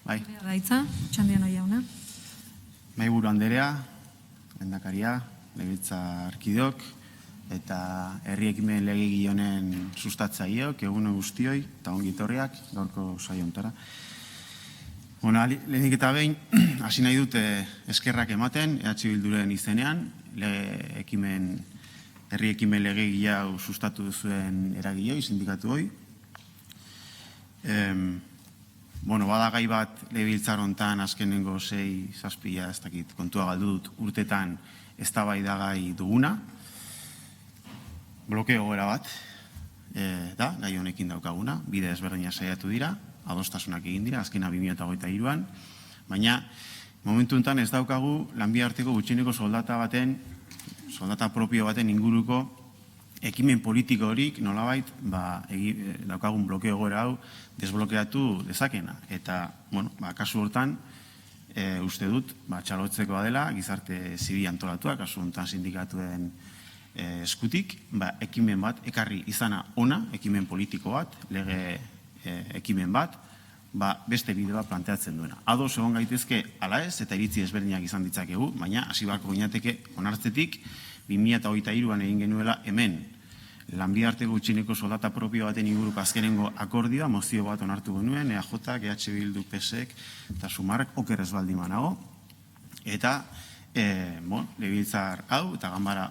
Bai. Daitza, Txandiano jauna. Mahaiburu Anderea, lehendakaria, legebiltzarkideok eta herri ekimen legegi honen sustatzaileok, egun guztioi eta ongi etorriak gaurko saio honetara. Lehenik eta behin, hasi nahi dut eskerrak ematen, EH Bilduren izenean, herri ekimen legegi hau sustatu duzuen eragileoi, sindikatu hoi. Bada gai bat legebiltzar hontan azkenengo 6-7 ez dakit kontua galdu dut urtetan eztabaidagai duguna. Blokeo egoera bat da, gai honekin daukaguna, bide ezberdina saiatu dira, adostasunak egin dira, azkena 2023an, baina momentu honetan ez daukagu lanbide-arteko gutxieneko soldata propio baten inguruko ekimen politiko horik nolabait daukagun blokeo egoera hau desblokeatu dezakena. Eta, kasu hortan, uste dut, txalotzekoa dela, gizarte zibil antolatua, kasu honetan sindikatuen eskutik, ekimen bat, ekarri izana ona, ekimen politiko bat, lege ekimen bat, beste bide bat planteatzen duena. Ados egon gaitezke ala ez, eta iritzi ezberdinak izan ditzakegu, baina hasi beharko ginateke onartzetik 2023an egin genuela hemen lanbide-arteko gutxieneko soldata propio baten inguruko azkenengo akordioa, mozio bat onartu genuen, EAJak, EH Bildu, PSek eta Sumarrek oker ez baldin banago. Eta legebiltzar hau eta ganbara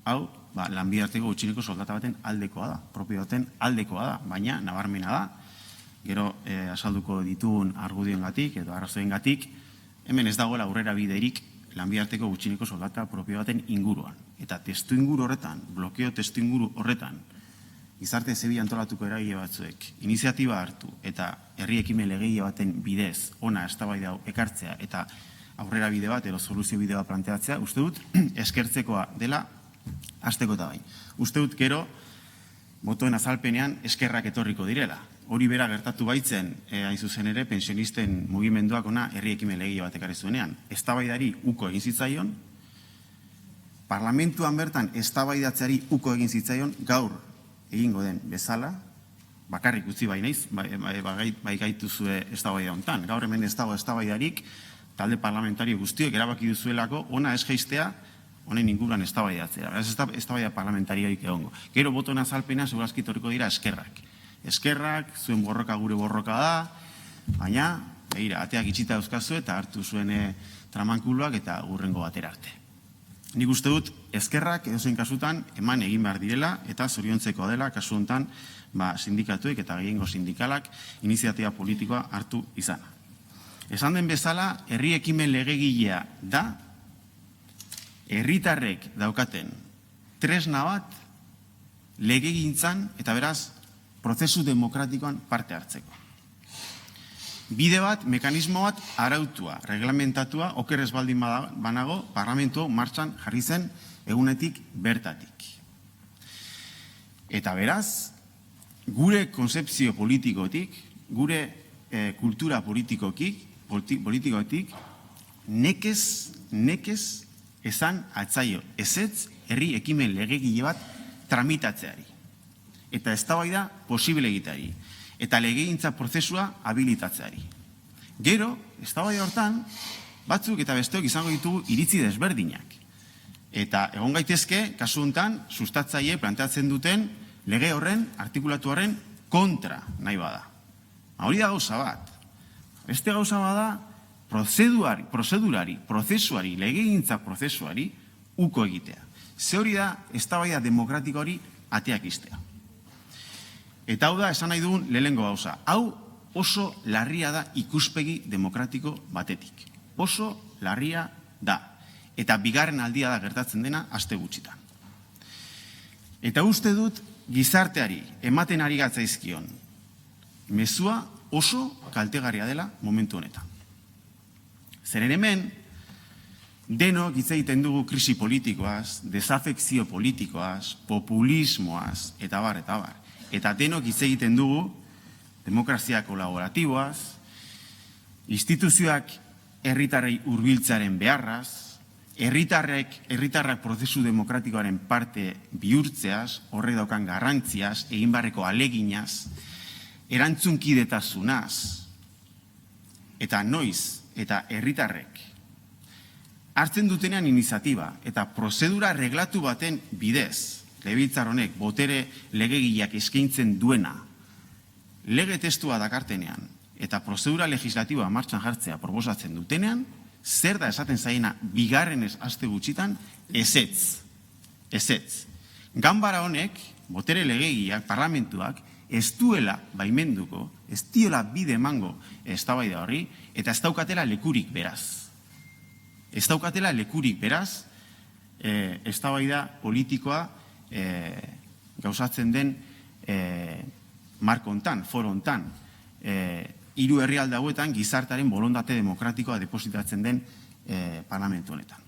hau lanbide-arteko gutxieneko soldata baten aldekoa da, propio baten aldekoa da, baina nabarmena da, gero azalduko ditugun argudioengatik edo arrazoiengatik, hemen ez dagoela aurrera biderik lanbide-arteko gutxieneko soldata propio baten inguruan. Eta testu inguru horretan, blokeo testu inguru horretan, gizarte zibil antolatuko eragile batzuek iniziatiba hartu eta herri ekimen legegile baten bidez ona eztabaida hau ekartzea eta aurrera bide bat edo soluzio bide bat planteatzea, uste dut eskertzekoa dela hasteko eta bain. Uste dut gero botoen azalpenean eskerrak etorriko direla. Hori bera gertatu baitzen, hain zuzen ere, pensionisten mugimenduak ona herri ekimen legegile bat ekarri zuenean. Eztabaidari uko egin zitzaion, parlamentuan bertan eztabaidatzeari uko egin zitzaion gaur egingo den bezala, bakarrik utzi bai naiz, bai gaituzue eztabaida hontan. Gaur hemen ez dago eztabaidarik, talde parlamentario guztiok erabaki duzuelako ona ez jaistea honen inguruan eztabaidatzea. Ez eztabaida parlamentarioik egongo. Gero botoen azalpena segurazki etorriko dira eskerrak. Eskerrak, zuen borroka gure borroka da, baina, ateak itxita dauzkazu eta hartu zuen tramankuluak eta gurrengo batera arte. Nik uste dut, eskerrak edozein kasutan eman egin behar direla eta zoriontzeko dela kasu honetan sindikatuek eta gehiengo sindikalak iniziatiba politikoa hartu izana. Esan den bezala, herri ekimen legegilea da, herritarrek daukaten tresna bat legegintzan eta beraz prozesu demokratikoan parte hartzeko. Bide bat, mekanismo bat arautua, reglamentatua, oker ez baldin banago, parlamentu martxan jarri zen egunetik bertatik. Eta beraz, gure konzepzio politikotik, gure kultura politikotik, nekez esan atzaio, ezetz herri ekimen legegile bat tramitatzeari. Eta eztabaida posible egiteari. Eta legegintza prozesua habilitatzeari. Gero, eztabaida hortan, batzuk eta besteok izango ditugu iritzi desberdinak. Eta egon gaitezke, kasu honetan, sustatzaile planteatzen duten lege horren, artikulatu horren kontra nahi bada. Hori da gauza bat. Beste gauza bada, prozesuari, legegintza prozesuari uko egitea. Ze hori da, eztabaida demokratiko hori ateak iztea. Eta hau da, esan nahi dugun lehenengo gauza. Hau oso larria da ikuspegi demokratiko batetik. Oso larria da. Eta bigarren aldia da gertatzen dena aste gutxitan. Eta uste dut gizarteari ematen ari gatzaizkion mezua oso kaltegarria dela momentu honetan. Zeren hemen, denok hitz egiten dugu krisi politikoaz, desafekzio politikoaz, populismoaz, eta bar. Eta denok hitz egiten dugu demokrazia kolaboratiboaz, instituzioak herritarrei hurbiltzearen beharraz, herritarrak prozesu demokratikoaren parte bihurtzeaz, horre daukan garrantziaz, egin barreko aleginaz, erantzunkidetasunaz, eta noiz eta herritarrek hartzen dutenean iniziatiba eta prozedura reglatu baten bidez, legebiltzar honek botere legegileak eskaintzen duena, lege testua dakartenean eta prozedura legislatiboa martxan jartzea proposatzen dutenean, zer da esaten zaiena bigarrenez aste gutxitan, ezetz. Ganbara honek, botere legegileak, parlamentuak, ez duela baimenduko, ez diola bide emango eztabaida horri, eta ez daukatela lekurik beraz. Ez daukatela lekurik beraz, eztabaida politikoa gauzatzen den marko hontan, foro hontan, hiru herrialde hauetan gizartearen borondate demokratikoa depositatzen den parlamentu honetan.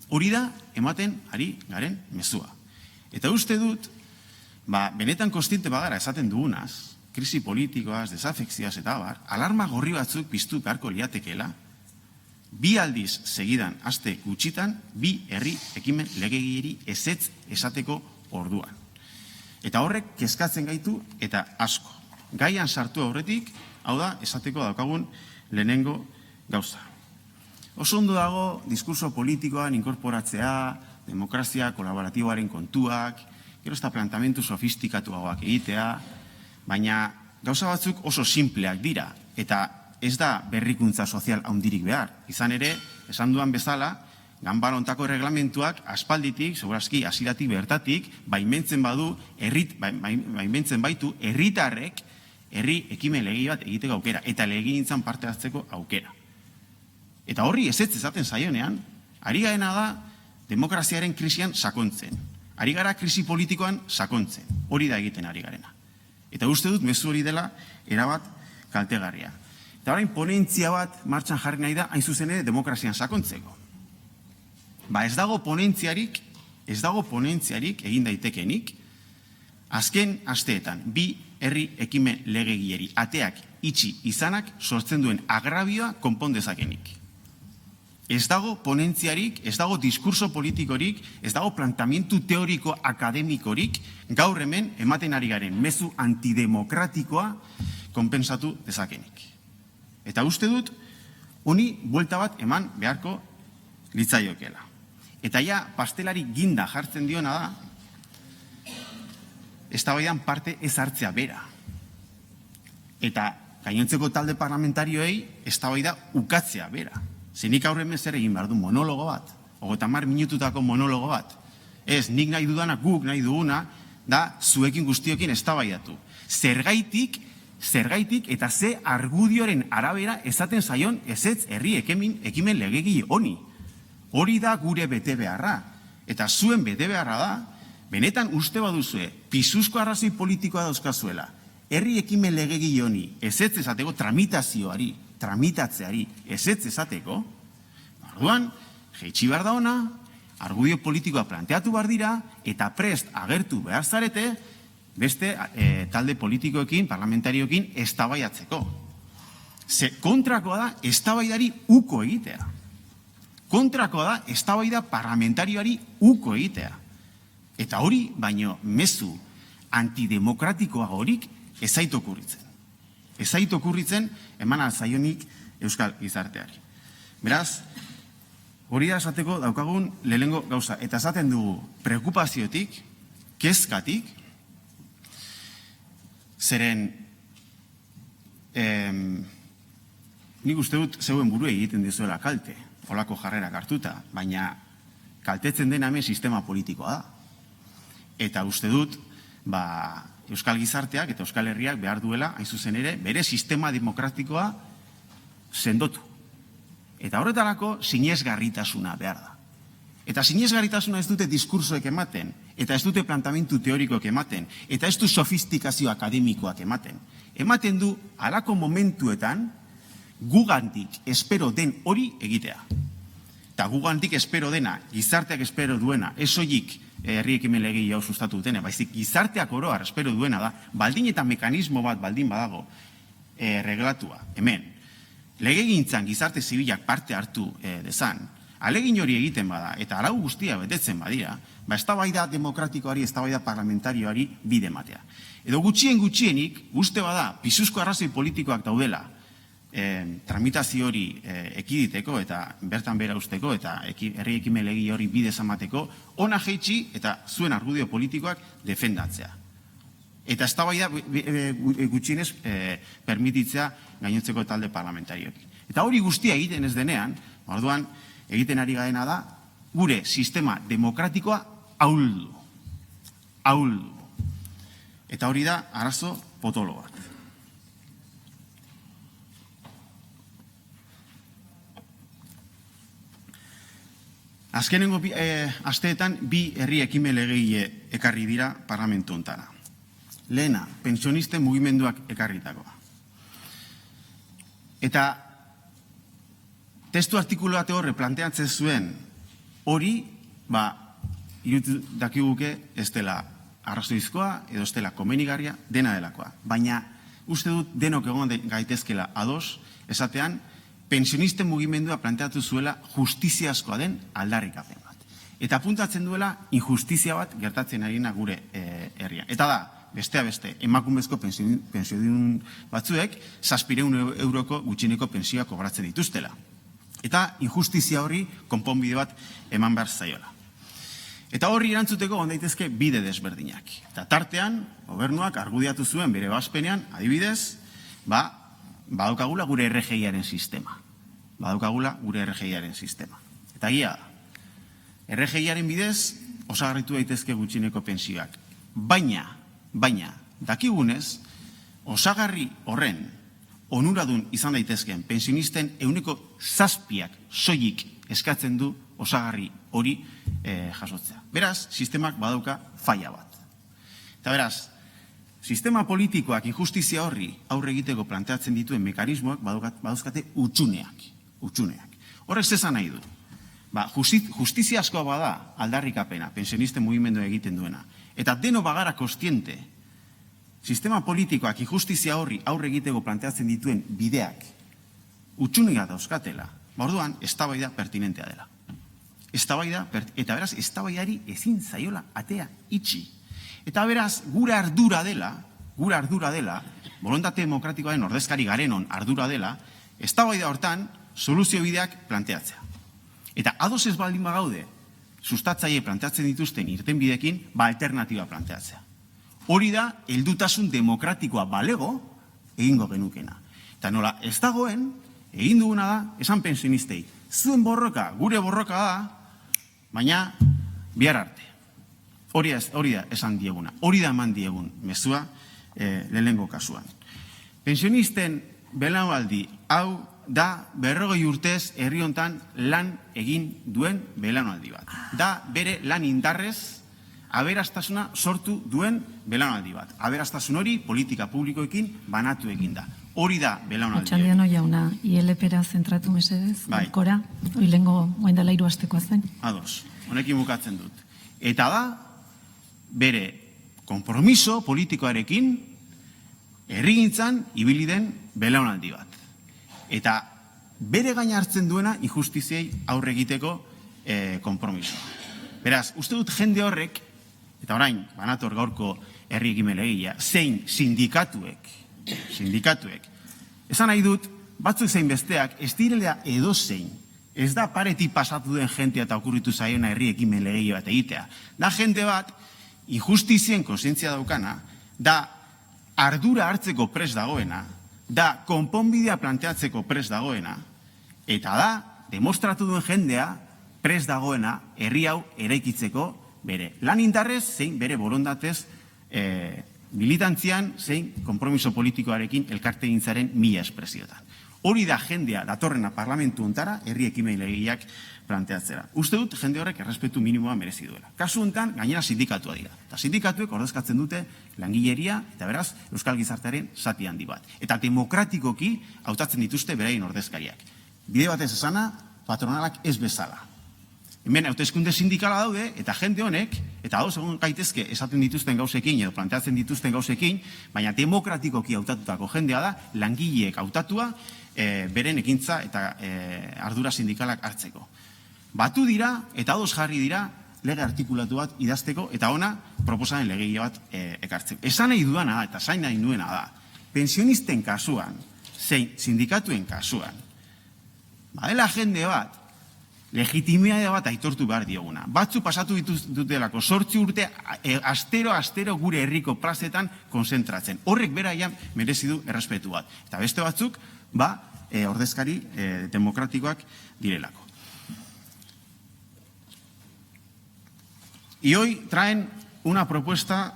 Hori da, ematen ari garen mezua. Eta uste dut, benetan kontziente bagara esaten dugunaz, krisi politikoaz, desafekzioaz eta abar, alarma gorri batzuk piztu beharko liatekeela, bi aldiz segidan aste gutxitan, bi herri ekimen legegileri ezetz esateko orduan. Eta horrek kezkatzen gaitu eta asko. Gaian sartu aurretik, hau da, esateko daukagun lehenengo gauza. Oso ondo dago diskurso politikoan inkorporatzea, demokrazia kolaboratiboaren kontuak, gero ez da plantamentu sofistikatuagoak egitea, baina gauza batzuk oso simpleak dira, eta ez da berrikuntza sozial handirik behar. Izan ere, esan duan bezala, ganbara hontako erreglamentuak aspalditik, segurazki hasieratik bertatik, baimentzen baitu herritarrek herri ekimen lege bat egiteko aukera, eta legegintzan parte hartzeko aukera. Eta horri ezetz esaten zaionean, ari garena da demokraziaren krisian sakontzen. Ari gara krisi politikoan sakontzen. Hori da egiten ari garena. Eta uste dut mezu hori dela erabat kaltegarria. Eta orain ponentzia bat martxan jarri nahi da hain zuzen ere demokrazian sakontzeko. Ez dago ponentziarik egin daitekenik, azken asteetan bi herri ekimen legegileri ateak itxi izanak sortzen duen agrabioa konpondezakenik. Ez dago ponentziarik, ez dago diskurso politikorik, ez dago plantamientu teoriko akademikorik gaur hemen ematen ari garen mezu antidemokratikoa konpensatu dezakenik. Eta uste dut, honi buelta bat eman beharko litzaiokela. Eta ja, pastelari ginda jartzen diona da, eztabaidan parte ez hartzea bera. Eta gainontzeko talde parlamentarioei eztabaida ukatzea bera. Zenik aurren zer egin behar du monologo bat, 30 minututako monologo bat. Ez, nik nahi dudana, guk nahi duguna, da zuekin guztiokin eztabaidatu. Zergaitik eta ze argudioaren arabera esaten zaion ezetz herri ekimen legegile honi. Hori da gure bete beharra. Eta zuen bete beharra da, benetan uste baduzue, pisuzko arrazoi politikoa dauzkazuela, herri ekimen legegile honi ezetz esateko tramitatzeari ezetz esateko, orduan, jeitsi behar da ona, argudio politikoa planteatu behar dira, eta prest agertu behar zarete, beste talde politikoekin, parlamentarioekin, eztabaidatzeko. Kontrakoa da, eztabaidari uko egitea. Kontrakoa da, eztabaida parlamentarioari uko egitea. Eta hori, baino, mezu antidemokratikoa horik ez zait okurritzen. Ez zait okurritzen eman alzaionik euskal gizarteari. Beraz, hori da esateko daukagun lehenengo gauza. Eta esaten dugu preokupaziotik, kezkatik, zeren nik uste dut zeuen burua egiten dizuela kalte, holako jarrerak hartuta, baina kaltetzen dena hemen sistema politikoa da. Eta uste dut, Euskal gizarteak eta Euskal Herriak behar duela, hain zuzen ere, bere sistema demokratikoa sendotu. Eta horretarako sinesgarritasuna behar da. Eta sinesgarritasuna ez dute diskursoek ematen, eta ez dute plantamentu teorikoak ematen, eta ez du sofistikazio akademikoak ematen. Ematen du, halako momentuetan, gugantik espero den hori egitea. Eta gugantik espero dena, gizarteak espero duena, ez soilik herri ekimen legegile hau sustatu dutena, baizik gizarteak oroar espero duena da, baldin eta mekanismo bat baldin badago reglatua, hemen, legegintzan gizarte zibilak parte hartu dezan, alegin hori egiten bada, eta arau guztia betetzen badira, eztabaida demokratikoari, eztabaida parlamentarioari bide ematea. Edo gutxienik, uste bada, pisuzko arrazoi politikoak daudela, tramitazio hori ekiditeko eta bertan bera usteko eta herri ekimen lege hori bidez emateko, ona jaitsi eta zuen argudio politikoak defendatzea. Eta eztabaida gutxienez permititzea gainontzeko talde parlamentarioek. Eta hori guztia egiten ez denean, orduan egiten ari garena da, gure sistema demokratikoa ahuldu. Ahuldu. Eta hori da arazo potolo bat. Azkenengo asteetan bi herri ekimen legegile ekarri dira parlamentu hontara. Lehena, pensionisten mugimenduak ekarritakoa. Eta testu artikulu bate horre planteatzen zuen hori, iruditu dakiguke ez dela arrazoizkoa edo ez dela komenigarria dena delakoa. Baina uste dut denok egon gaitezkela ados esatean pensionisten mugimendua planteatu zuela justiziazkoa den aldarrikapen bat. Eta apuntatzen duela injustizia bat gertatzen arina gure herrian. Eta da, bestea beste, emakumezko pensiodun batzuek 700 euroko gutxineko pensioa kobratzen dituztela. Eta injustizia horri konponbide bat eman behar zaiola. Eta horri erantzuteko ondaitezke bide desberdinak. Eta tartean, gobernuak argudiatu zuen bere bazpenean, adibidez, badaukagula gure RGIaren sistema. Badaukagula gure RGIaren sistema. Eta gia da, RGIaren bidez osagarritu daitezke gutxineko pensioak. Baina, dakigunez, osagarri horren onuradun izan daitezkeen pensionisten 7% soilik eskatzen du osagarri hori jasotzea. Beraz, sistemak badauka faila bat. Eta beraz, sistema politikoak injustizia horri aurre egiteko planteatzen dituen mekanismoak badauzkate utxuneak. Horrez esan nahi du. Justizia askoa bada aldarrikapena, pensionisten mugimendua egiten duena. Eta deno bagara kostiente, sistema politikoak injustizia horri aurre egiteko planteatzen dituen bideak utxunea dauzkatela, orduan, eztabaida pertinentea dela. Eta beraz, eztabaidari ezin zaiola atea itxi. Eta beraz, gure ardura dela, borontate demokratikoaren ordezkari garenon ardura dela, eztabaida hortan soluzio bideak planteatzea. Eta ados ez baldin bagaude, sustatzaile planteatzen dituzten irtenbideekin, alternatiba planteatzea. Hori da, heldutasun demokratikoa balego egingo genukena. Eta nola, ez dagoen, egin duguna da, esan pensionistei, zuen borroka, gure borroka da, baina bihar arte. Hori da esan dieguna, hori da eman diegun mezua lehenengo kasuan. Pensionisten belaunaldi hau da 40 urtez herri hontan lan egin duen belaunaldi bat. Da bere lan indarrez aberastasuna sortu duen belaunaldi bat. Aberastasun hori politika publikoekin banatu egin da. Hori da belaunaldi. Otxandiano jauna, ILP-ra zentratu mesedez, kora, hori lehengo guaindala 3 astekoa zen. Ados, honekin bukatzen dut. Eta da, bere konpromiso politikoarekin herrigintzan ibili den belaunaldi bat. Eta bere gain hartzen duena injustiziei aurre egiteko konpromisoa. Beraz, uste dut jende horrek, eta orain, banator gaurko herri ekimen legegilea, zein sindikatuek, esan nahi dut, batzuk zein besteak, ez direlea edozein, ez da paretik pasatu den jentea eta okurritu zaiona herri ekimen legegile bat egitea. Da jende bat, injustizien konsientzia daukana, da ardura hartzeko prest dagoena, da konponbidea planteatzeko prest dagoena, eta da, demostratu duen jendea, prest dagoena, herri hau eraikitzeko bere lan indarrez, zein bere borondatez militantzian, zein konpromiso politikoarekin elkartegintzaren 1000 espresiotan. Hori da jendea datorrena parlamentu hontara, herri ekimen legegileak planteatzera. Uste dut jende horrek errespetu minimoa merezi duela. Kasu honetan, gainera sindikatua dira. Eta sindikatuek ordezkatzen dute langileria, eta beraz, euskal gizartearen zati handi bat. Eta demokratikoki hautatzen dituzte beraien ordezkariak. Bide batez esana, patronalak ez bezala. Hemen hauteskunde sindikala daude, eta jende honek, eta hau segun gaitezke esaten dituzten gauzekin, edo planteatzen dituzten gauzekin, baina demokratikoki hautatutako jendea da, langileek hautatua, beren ekintza eta ardura sindikalak hartzeko. Batu dira, eta ados jarri dira, lege artikulatu bat idazteko, eta ona, proposamen legegile bat ekartzeko. Esan nahi duana da, eta zain nahi nuena da, pensionisten kasuan, zein sindikatuen kasuan, badela jende bat, legitimidade bat aitortu behar dioguna. Batzu pasatu dutelako 8 urte astero gure herriko plazetan konzentratzen. Horrek beraian merezi du errespetu bat. Eta beste batzuk, ordezkari demokratikoak direlako. Y hoy traen una propuesta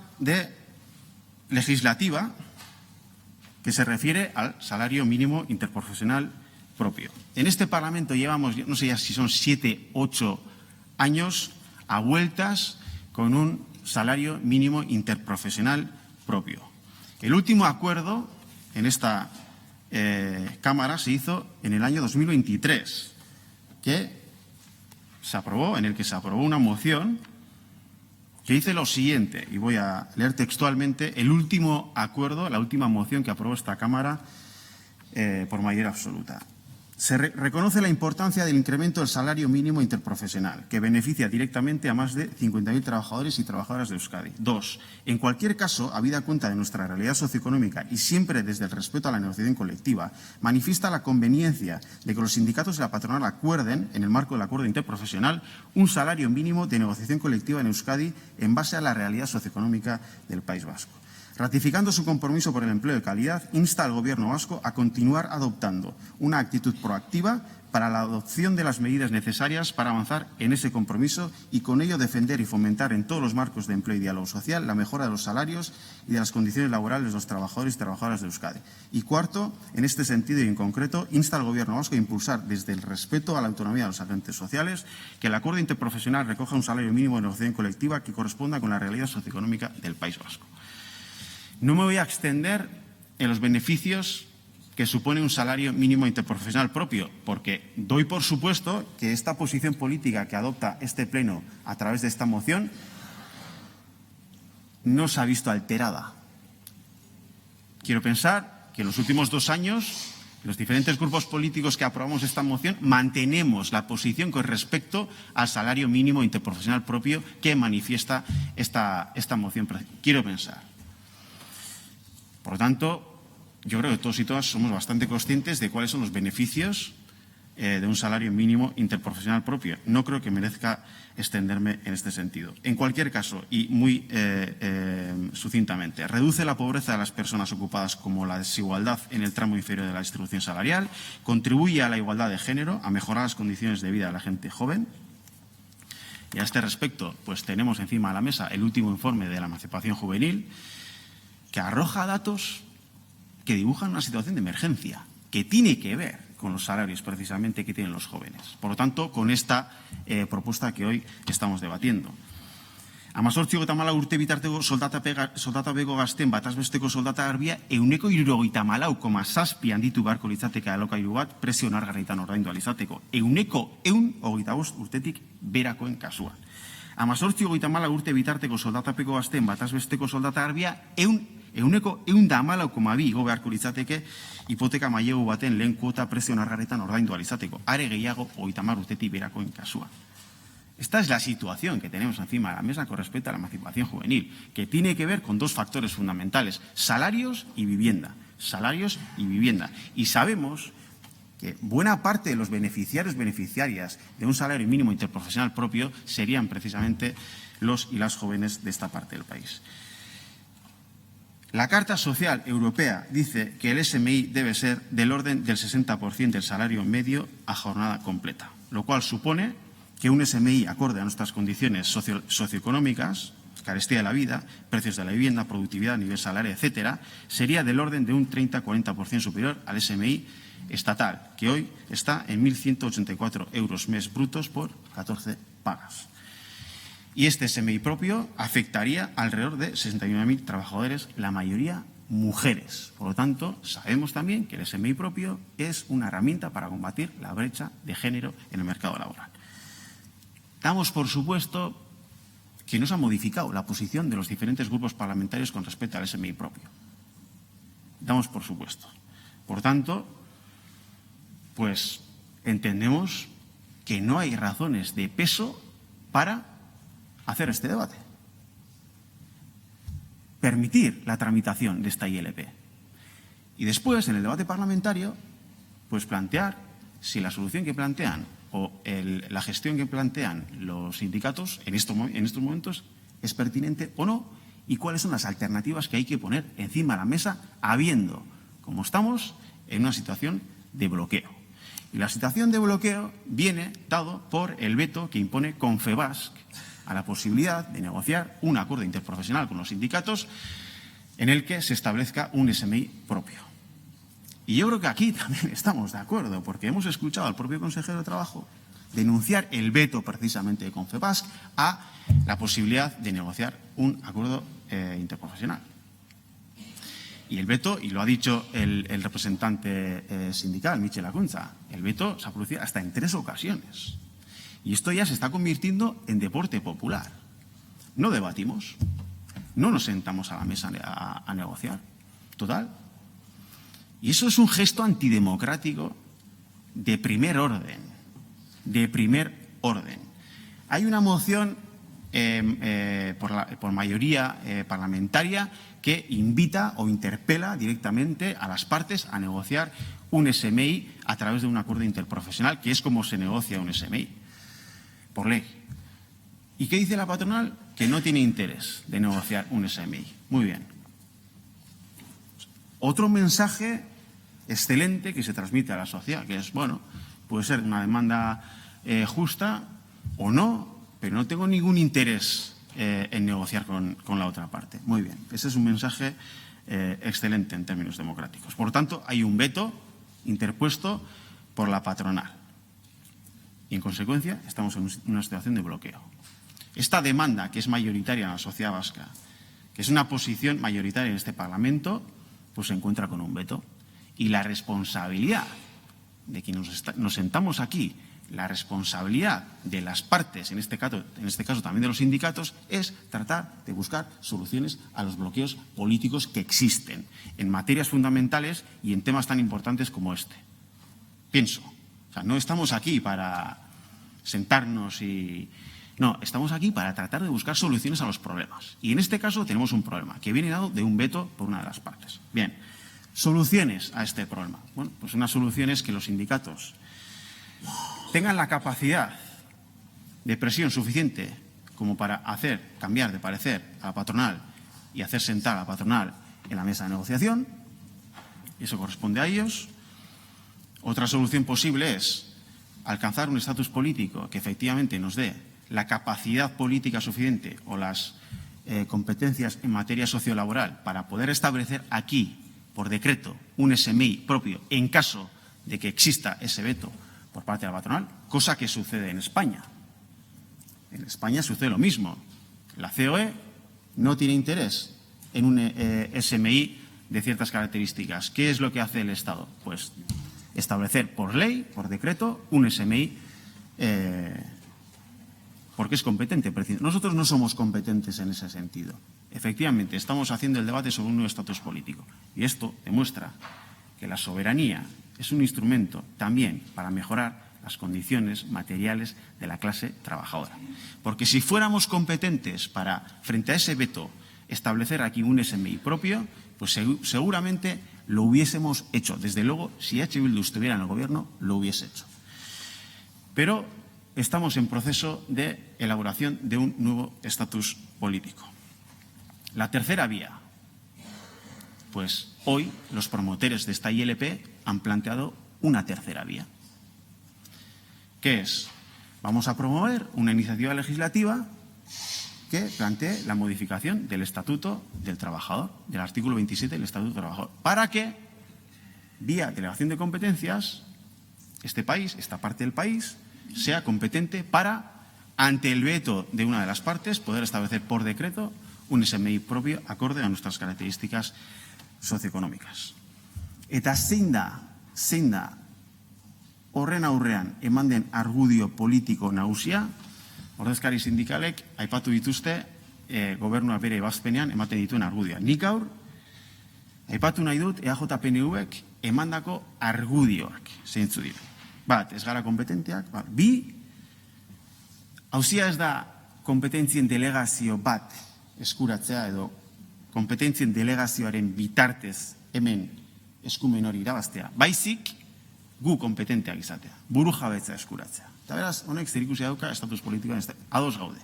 legislativa que se refiere al salario mínimo interprofesional propio. En este Parlamento llevamos, no sé ya si son 7, 8 años a vueltas con un salario mínimo interprofesional propio. El último acuerdo en esta Cámara se hizo en el año 2023, en el que se aprobó una moción que dice lo siguiente, y voy a leer textualmente el último acuerdo, la última moción que aprobó esta Cámara por mayoría absoluta. Se reconoce la importancia del incremento del salario mínimo interprofesional, que beneficia directamente a más de 50.000 trabajadores y trabajadoras de Euskadi. 2. En cualquier caso, habida cuenta de nuestra realidad socioeconómica y siempre desde el respeto a la negociación colectiva, manifiesta la conveniencia de que los sindicatos y la patronal acuerden, en el marco del acuerdo interprofesional, un salario mínimo de negociación colectiva en Euskadi en base a la realidad socioeconómica del País Vasco. Ratificando su compromiso por el empleo de calidad, insta al Gobierno vasco a continuar adoptando una actitud proactiva para la adopción de las medidas necesarias para avanzar en ese compromiso y con ello defender y fomentar en todos los marcos de empleo y diálogo social la mejora de los salarios y de las condiciones laborales de los trabajadores y trabajadoras de Euskadi. Y cuarto, en este sentido y en concreto, insta al Gobierno vasco a impulsar desde el respeto a la autonomía de los agentes sociales que el acuerdo interprofesional recoja un salario mínimo de negociación colectiva que corresponda con la realidad socioeconómica del País Vasco. No me voy a extender en los beneficios que supone un salario mínimo interprofesional propio, porque doy por supuesto que esta posición política que adopta este Pleno a través de esta moción no se ha visto alterada. Quiero pensar que en los últimos 2 años, los diferentes grupos políticos que aprobamos esta moción mantenemos la posición con respecto al salario mínimo interprofesional propio que manifiesta esta moción. Quiero pensar. Por lo tanto, yo creo que todos y todas somos bastante conscientes de cuáles son los beneficios de un salario mínimo interprofesional propio. No creo que merezca extenderme en este sentido. En cualquier caso, y muy sucintamente, reduce la pobreza de las personas ocupadas como la desigualdad en el tramo inferior de la distribución salarial, contribuye a la igualdad de género, a mejorar las condiciones de vida de la gente joven. Y a este respecto, pues tenemos encima de la mesa el último informe de la emancipación juvenil, que arroja datos que dibujan una situación de emergencia, que tiene que ver con los salarios precisamente que tienen los jóvenes. Por lo tanto, con esta propuesta que hoy estamos debatiendo. 18,4 urte bitarteko soldata bego gazten bataz besteko soldata garbia 174,7 handitu beharko litzateke alokairu bat prezio onargarritan ordaindu ahal izateko. 125 urtetik berakoen kasuan. 18,4 urte bitarteko soldatapeko gazten bataz besteko soldata garbia 114,2 igo beharko litzateke hipoteka mailegu baten lehen kuota prezio onargarritan ordaindu ahal izateko. Are gehiago 30 urtetik berakoen kasuan. Esta es la situación que tenemos encima de la mesa con respecto a la emancipación juvenil, que tiene que ver con 2 factores fundamentales, salarios y vivienda. Salarios y vivienda. Y sabemos que buena parte de los beneficiarias de un salario mínimo interprofesional propio serían precisamente los y las jóvenes de esta parte del país. La Carta Social Europea dice que el SMI debe ser del orden del 60% del salario medio a jornada completa, lo cual supone que un SMI acorde a nuestras condiciones socioeconómicas, carestía de la vida, precios de la vivienda, productividad, nivel salarial, etcétera, sería del orden de un 30-40% superior al SMI estatal, que hoy está en 1.184 euros mes brutos por 14 pagas. Y este SMI propio afectaría alrededor de 61.000 trabajadores, la mayoría mujeres. Por lo tanto, sabemos también que el SMI propio es una herramienta para combatir la brecha de género en el mercado laboral. Damos por supuesto que no se ha modificado la posición de los diferentes grupos parlamentarios con respecto al SMI propio. Damos por supuesto. Por tanto, pues entendemos que no hay razones de peso para hacer este debate. Permitir la tramitación de esta ILP. Y después, en el debate parlamentario, pues plantear si la solución que plantean o la gestión que plantean los sindicatos en estos momentos es pertinente o no y cuáles son las alternativas que hay que poner encima de la mesa habiendo, como estamos, en una situación de bloqueo. Y la situación de bloqueo viene dado por el veto que impone Confebask a la posibilidad de negociar un acuerdo interprofesional con los sindicatos en el que se establezca un SMI propio. Y yo creo que aquí también estamos de acuerdo, porque hemos escuchado al propio consejero de Trabajo denunciar el veto precisamente de Confebask a la posibilidad de negociar un acuerdo interprofesional. Y el veto, y lo ha dicho el representante sindical, Michel Acuña, el veto se ha producido hasta en 3 ocasiones. Y esto ya se está convirtiendo en deporte popular. No debatimos, no nos sentamos a la mesa a negociar. Total. Y eso es un gesto antidemocrático de primer orden. De primer orden. Hay una moción por mayoría parlamentaria que invita o interpela directamente a las partes a negociar un SMI a través de un acuerdo interprofesional, que es como se negocia un SMI, por ley. ¿Y qué dice la patronal? Que no tiene interés de negociar un SMI. Muy bien. Otro mensaje excelente que se transmite a la sociedad, que es, bueno, puede ser una demanda justa o no, pero no tengo ningún interés en negociar con la otra parte. Muy bien, ese es un mensaje excelente en términos democráticos. Por tanto, hay un veto interpuesto por la patronal. Y, en consecuencia, estamos en una situación de bloqueo. Esta demanda, que es mayoritaria en la sociedad vasca, que es una posición mayoritaria en este Parlamento, pues se encuentra con un veto. Y la responsabilidad de quienes nos sentamos aquí, la responsabilidad de las partes, en este caso también de los sindicatos, es tratar de buscar soluciones a los bloqueos políticos que existen en materias fundamentales y en temas tan importantes como este. Pienso, o sea, no estamos aquí para sentarnos y... No, estamos aquí para tratar de buscar soluciones a los problemas. Y en este caso tenemos un problema que viene dado de un veto por una de las partes. Bien, soluciones a este problema. Bueno, pues una solución es que los sindicatos tengan la capacidad de presión suficiente como para hacer cambiar de parecer a la patronal y hacer sentar a la patronal en la mesa de negociación. Eso corresponde a ellos. Otra solución posible es alcanzar un estatus político que efectivamente nos dé la capacidad política suficiente o las competencias en materia sociolaboral para poder establecer aquí, por decreto, un SMI propio en caso de que exista ese veto por parte de la patronal, cosa que sucede en España. En España sucede lo mismo. La COE no tiene interés en un SMI de ciertas características. ¿Qué es lo que hace el Estado? Pues establecer por ley, por decreto, un SMI porque es competente. Nosotros no somos competentes en ese sentido. Efectivamente, estamos haciendo el debate sobre un nuevo estatus político. Y esto demuestra que la soberanía es un instrumento también para mejorar las condiciones materiales de la clase trabajadora. Porque si fuéramos competentes para, frente a ese veto, establecer aquí un SMI propio, pues seguramente lo hubiésemos hecho. Desde luego, si H. Bildu estuviera en el gobierno, lo hubiese hecho. Pero estamos en proceso de elaboración de un nuevo estatus político. La tercera vía. Pues hoy los promotores de esta ILP han planteado una tercera vía, que es, vamos a promover una iniciativa legislativa que plantee la modificación del Estatuto del Trabajador, del artículo 27 del Estatuto del Trabajador, para que, vía delegación de competencias, este país, esta parte del país, sea competente para, ante el veto de una de las partes, poder establecer por decreto un SMI propio acorde a nuestras características socioeconómicas. Eta zein da horren aurrean eman den argudio politiko nagusia, ordezkari sindikalek aipatu dituzte gobernua bere ebazpenean ematen dituen argudioa. Nik gaur aipatu nahi dut EAJ-PNVek emandako argudioak zeintzu dira. Bat, ez gara kompetenteak, bat. Bi, auzia ez da kompetentzien delegazio bat eskuratzea edo kompetentzien delegazioaren bitartez hemen eskumen hori irabaztea, baizik gu kompetenteak izatea, buru jabetza eskuratzea. Eta beraz, honek zerikusia dauka estatus politikoan ados gaude.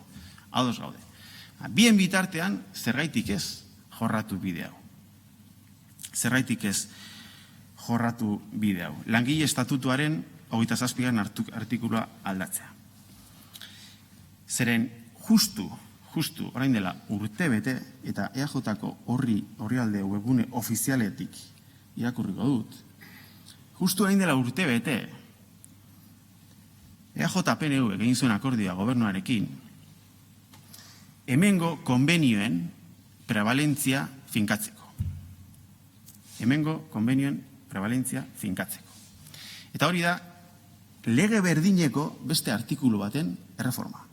Bien bitartean, zergaitik ez jorratu bide hau. Zergaitik ez jorratu bide hau. Langile estatutuaren 27. artikulua aldatzea. Zeren justu, orain dela urtebete, eta EAJ-ko orrialde webgune ofizialetik irakurriko dut, justu orain dela urtebete, EAJ-PNV egin zuen akordioa gobernuarekin, hemengo konbenioen prevalentzia finkatzeko. Eta hori da, lege berdineko beste artikulu baten erreforma.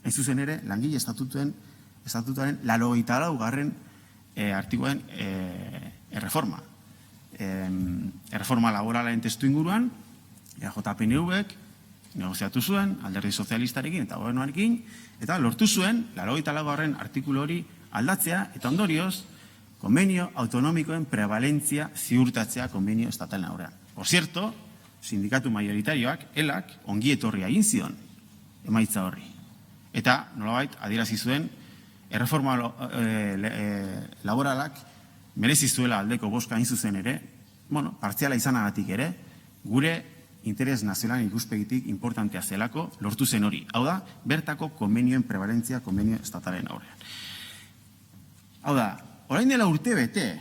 Hain zuzen ere, langile estatutaren 84. Artikuaren erreforma. Erreforma laboralaren testu inguruan, EAJ-PNV-ek negoziatu zuen, alderdi sozialistarekin eta gobernuarekin, eta lortu zuen, 84. artikulu hori aldatzea, eta ondorioz, konbenio autonomikoen prevalentzia ziurtatzea konbenio estatalen aurrean. Por cierto, sindikatu majoritarioak, ELAK, ongi etorria egin zion emaitza horri. Eta, nolabait, adierazi zuen, erreforma laboralak merezi zuela aldeko bozka hain zuzen ere, partziala izanagatik ere, gure interes nazional ikuspegitik importantea zelako lortu zen hori. Hau da, bertako konbenioen prevalentzia konbenio estatalen aurrean. Hau da, orain dela urtebete,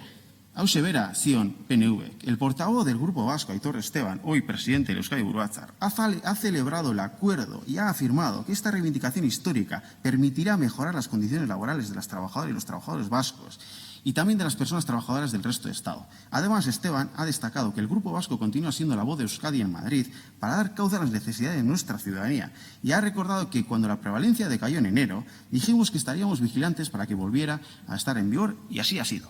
hau sebera zion PNV, el portavoz del Grupo Vasco, Aitor Esteban, hoy presidente de Euskadi Buru Batzar, ha celebrado el acuerdo y ha afirmado que esta reivindicación histórica permitirá mejorar las condiciones laborales de las trabajadoras y los trabajadores vascos y también de las personas trabajadoras del resto de Estado. Además, Esteban ha destacado que el Grupo Vasco continúa siendo la voz de Euskadi en Madrid para dar causa a las necesidades de nuestra ciudadanía y ha recordado que cuando la prevalencia decayó en enero, dijimos que estaríamos vigilantes para que volviera a estar en vigor y así ha sido.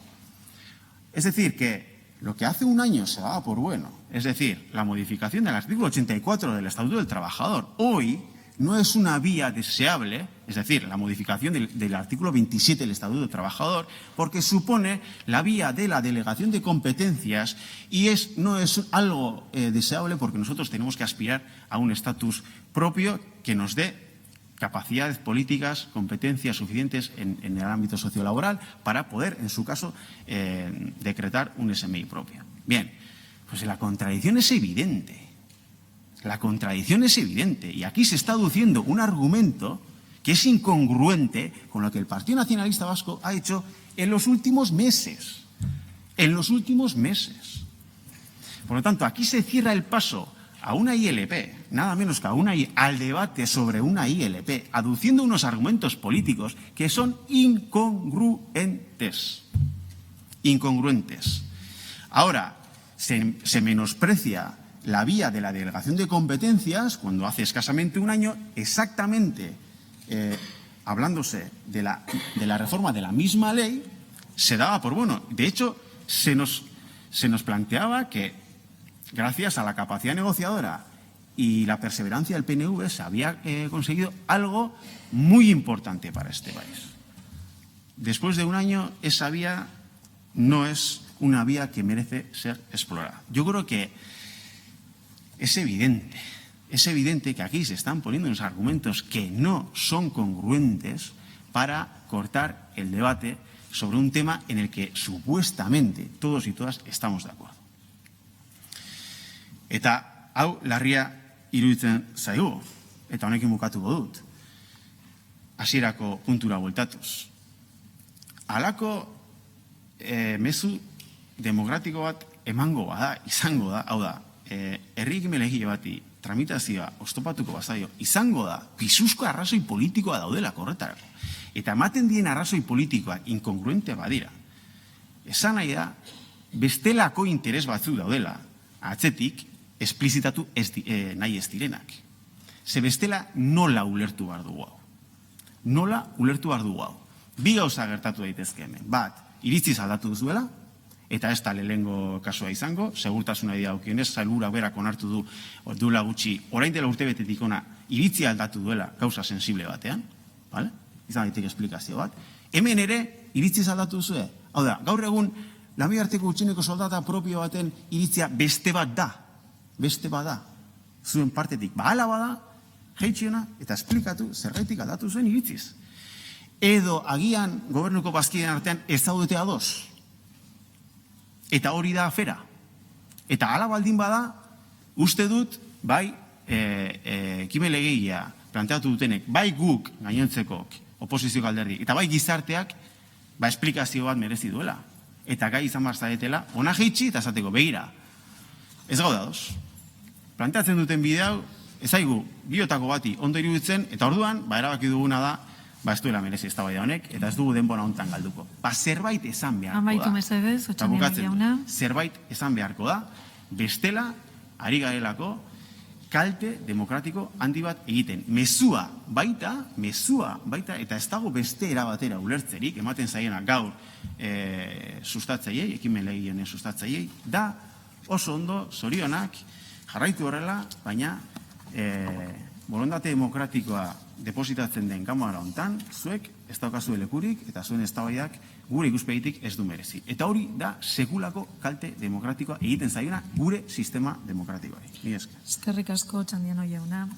Es decir, que lo que hace un año se daba por bueno, es decir, la modificación del artículo 84 del Estatuto del Trabajador, hoy no es una vía deseable, es decir, la modificación del artículo 27 del Estatuto del Trabajador, porque supone la vía de la delegación de competencias y no es algo deseable porque nosotros tenemos que aspirar a un estatus propio que nos dé capacidades políticas, competencias suficientes en el ámbito sociolaboral para poder, en su caso, decretar un SMI propio. Bien, pues la contradicción es evidente. Y aquí se está aduciendo un argumento que es incongruente con lo que el Partido Nacionalista Vasco ha hecho en los últimos meses. Por lo tanto, aquí se cierra el paso a una ILP, nada menos que al debate sobre una ILP, aduciendo unos argumentos políticos que son incongruentes. Ahora, se menosprecia la vía de la delegación de competencias cuando hace escasamente un año, exactamente hablándose de la reforma de la misma ley, se daba por bueno. De hecho, se nos planteaba que gracias a la capacidad negociadora y la perseverancia del PNV se había conseguido algo muy importante para este país. Después de un año, esa vía no es una vía que merece ser explorada. Yo creo que es evidente que aquí se están poniendo unos argumentos que no son congruentes para cortar el debate sobre un tema en el que supuestamente todos y todas estamos de acuerdo. Eta hau larria iruditzen zaigu, eta honekin bukatuko dut. Hasierako puntura bueltatuz. Halako mezu demokratiko bat izango da, hau da, herri ekimen legile bati tramitazioa oztopatuko bazaio, izango da, pisuzko arrazoi politikoa daudelako horretarako. Eta ematen dien arrazoi politikoak inkongruente badira. Esan nahi da, bestelako interes batzuk daudela, atzetik, esplizitatu nahi ez direnak. Ze bestela nola ulertu behar dugu hau. Bi gauza gertatu daitezke hemen. Bat, iritziz aldatu duzuela, eta ez da lehengo kasua izango, segurtasuna dira daukionez, sailburuak berak onartu duela gutxi, orain dela urtebetetik ona, iritzi aldatu duela gauza sensible batean, izan daiteke esplikazio bat. Hemen ere, iritziz aldatu duzue. Hau da, gaur egun lanbide-arteko gutxieneko soldata propio baten iritzia beste bat da, zuen partetik, hala bada, jaitxiona eta esplikatu zergaitik aldatu zuen iritziz. Edo agian gobernuko bazkideen artean ez zaudete ados. Eta hori da afera. Eta hala baldin bada, uste dut, bai, ekimen legegilea planteatu dutenek, bai guk gainontzeko oposizio alderdi, eta bai gizarteak, esplikazio bat merezi duela. Eta gai izan behar zaretela, ona jaitsi eta esateko, begira, ez gaude ados. Planteatzen duten bidea, ez zaigu, biotako bati ondo iruditzen, eta orduan, erabaki duguna da, ez duela merezi eztabaida honek, eta ez dugu denbora hontan galduko. Zerbait esan beharko da. Amaitu mesedez, Otxandiano jauna. Zerbait esan beharko da, bestela, ari garelako, kalte demokratiko handi bat egiten. Mezua baita, eta ez dago beste erabatera ulertzerik, ematen zaiena gaur sustatzaiei, ekimen legien sustatzaiei, da oso ondo, zorionak, jarraitu horrela, baina borondate demokratikoa depositatzen den kamara hontan, zuek ez daukazu lekurik eta zuen eztabaidak gure ikuspegitik ez du merezi. Eta hori da sekulako kalte demokratikoa egiten zaiona gure sistema demokratikoari. Mila esker. Eskerrik asko, Otxandiano jauna.